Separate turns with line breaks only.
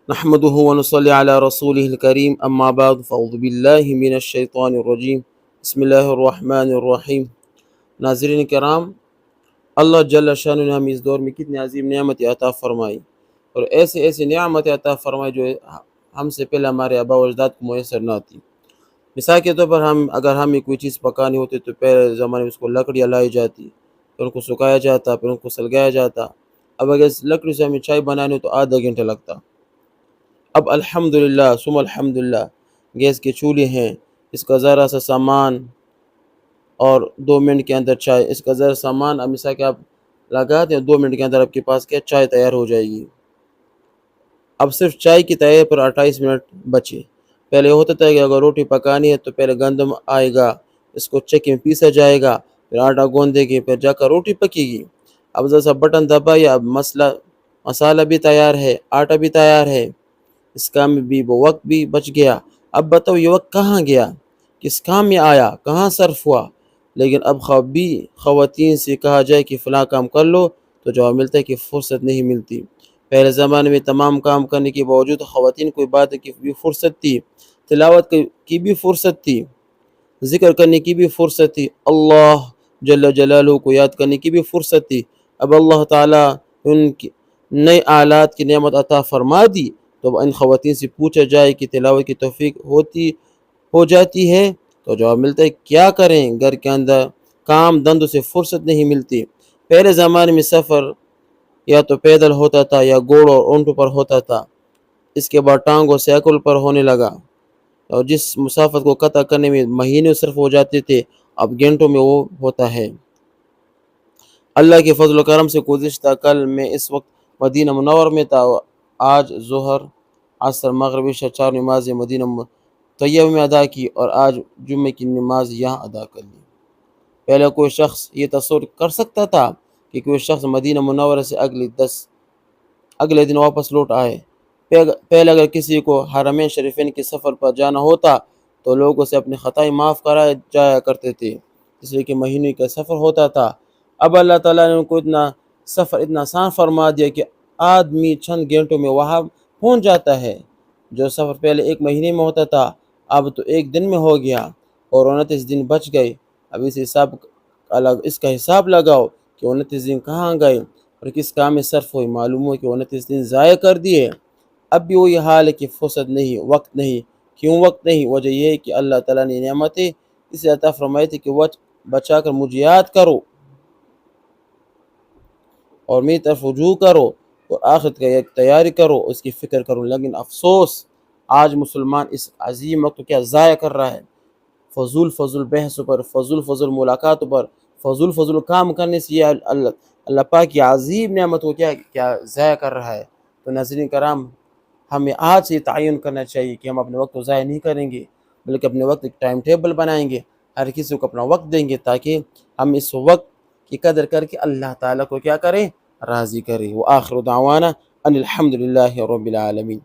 نحمده ونصلي على رسوله الكريم اما بعد فاعوذ باللہ من الشیطان الرجیم بسم اللہ الرحمن الرحیم۔ ناظرین کرام، اللہ جل شانہ نے ہمیں اس دور میں کتنی عظیم نعمت عطا فرمائی، اور ایسے نعمت عطا فرمائی جو ہم سے پہلے ہمارے آباء و اجداد کو میسر نہ تھی۔ مثال کے طور پر اگر ہمیں کوئی چیز پکانی ہوتی تو پہلے زمانے میں اس کو لکڑیاں لائی جاتی، پھر ان کو سکھایا جاتا، پھر ان کو سلگایا جاتا۔ اب اگر اس لکڑی سے ہمیں چائے بنانی ہو تو آدھا گھنٹہ لگتا۔ اب الحمدللہ ثم الحمدللہ گیس کے چولہے ہیں، اس کا ذرا سا سامان اور 2 منٹ کے اندر چائے، اس کا ذرا سامان اب مثال کہ آپ لگاتے ہیں 2 منٹ کے اندر آپ کے پاس کیا چائے تیار ہو جائے گی۔ اب صرف چائے کی تیاری پر 28 منٹ بچے۔ پہلے ہوتا تھا کہ اگر روٹی پکانی ہے تو پہلے گندم آئے گا، اس کو چکی میں پیسا جائے گا، پھر آٹا گوندے گی، پھر جا کر روٹی پکے گی۔ اب ذرا سا بٹن دبایا، اب مسالہ بھی تیار ہے، آٹا بھی تیار ہے، اس کام میں بھی وہ وقت بھی بچ گیا۔ اب بتاؤ یہ وقت کہاں گیا، کس کام میں آیا، کہاں صرف ہوا؟ لیکن اب بھی خواتین سے کہا جائے کہ فلاں کام کر لو تو جواب ملتا ہے کہ فرصت نہیں ملتی۔ پہلے زمانے میں تمام کام کرنے کے باوجود خواتین کو عبادت کی بھی فرصت تھی، تلاوت کی بھی فرصت تھی، ذکر کرنے کی بھی فرصت تھی، اللہ جل جلالہ کو یاد کرنے کی بھی فرصت تھی۔ اب اللہ تعالیٰ ان کی نئے آلات کی نعمت عطا فرما دی، تو ان خواتین سے پوچھا جائے کہ تلاوت کی توفیق ہو جاتی ہے تو جواب ملتا ہے کیا کریں، گھر کے اندر کام دندوں سے فرصت نہیں ملتی۔ پہلے زمانے میں سفر یا تو پیدل ہوتا تھا یا گھوڑوں اور اونٹوں پر ہوتا تھا، اس کے بعد ٹانگ اور سائیکل پر ہونے لگا، اور جس مسافت کو قطع کرنے میں مہینے صرف ہو جاتے تھے اب گھنٹوں میں وہ ہوتا ہے۔ اللہ کے فضل و کرم سے گزشتہ کل میں اس وقت مدینہ منور میں تھا، آج ظہر عصر مغرب عشاء 4 نمازیں مدینہ طیبہ میں ادا کی، اور آج جمعے کی نماز یہاں ادا کر لی۔ پہلے کوئی شخص یہ تصور کر سکتا تھا کہ کوئی شخص مدینہ منورہ سے اگلے دن واپس لوٹ آئے؟ پہلے اگر کسی کو حرمین شریفین کے سفر پر جانا ہوتا تو لوگوں سے اپنی خطائیں معاف کرائے جایا کرتے تھے، اس لیے کہ مہینے کا سفر ہوتا تھا۔ اب اللہ تعالیٰ نے ان کو سفر اتنا آسان فرما دیا کہ آدمی چند گھنٹوں میں وہاں پہنچ جاتا ہے۔ جو سفر پہلے 1 مہینے میں ہوتا تھا اب تو 1 دن میں ہو گیا، اور 29 دن بچ گئے۔ اب اس کا حساب لگاؤ کہ 29 دن کہاں گئے اور کس کام میں صرف ہوئی، معلوم ہو کہ 29 دن ضائع کر دیے۔ اب بھی وہی حال ہے کہ فرصت نہیں، وقت نہیں۔ کیوں وقت نہیں؟ وجہ یہ ہے کہ اللہ تعالیٰ نے نعمتیں اسے عطا فرمائی تھی کہ وقت بچا کر مجھے یاد کرو اور میری طرف رجوع کرو اور آخرت کا ایک تیاری کرو، اس کی فکر کرو۔ لیکن افسوس آج مسلمان اس عظیم وقت کو کیا ضائع کر رہا ہے، فضول بحث پر، فضول ملاقات پر، فضول کام کرنے سے یہ اللہ پاک کی عظیم نعمت کو کیا ضائع کر رہا ہے۔ تو ناظرین کرام، ہمیں آج سے تعین کرنا چاہیے کہ ہم اپنے وقت کو ضائع نہیں کریں گے، بلکہ اپنے وقت ایک ٹائم ٹیبل بنائیں گے، ہر کسی کو اپنا وقت دیں گے تاکہ ہم اس وقت کی قدر کر کے اللہ تعالیٰ کو کیا کریں، راضی کریں۔ وآخر دعوانا ان الحمد للہ رب العالمین۔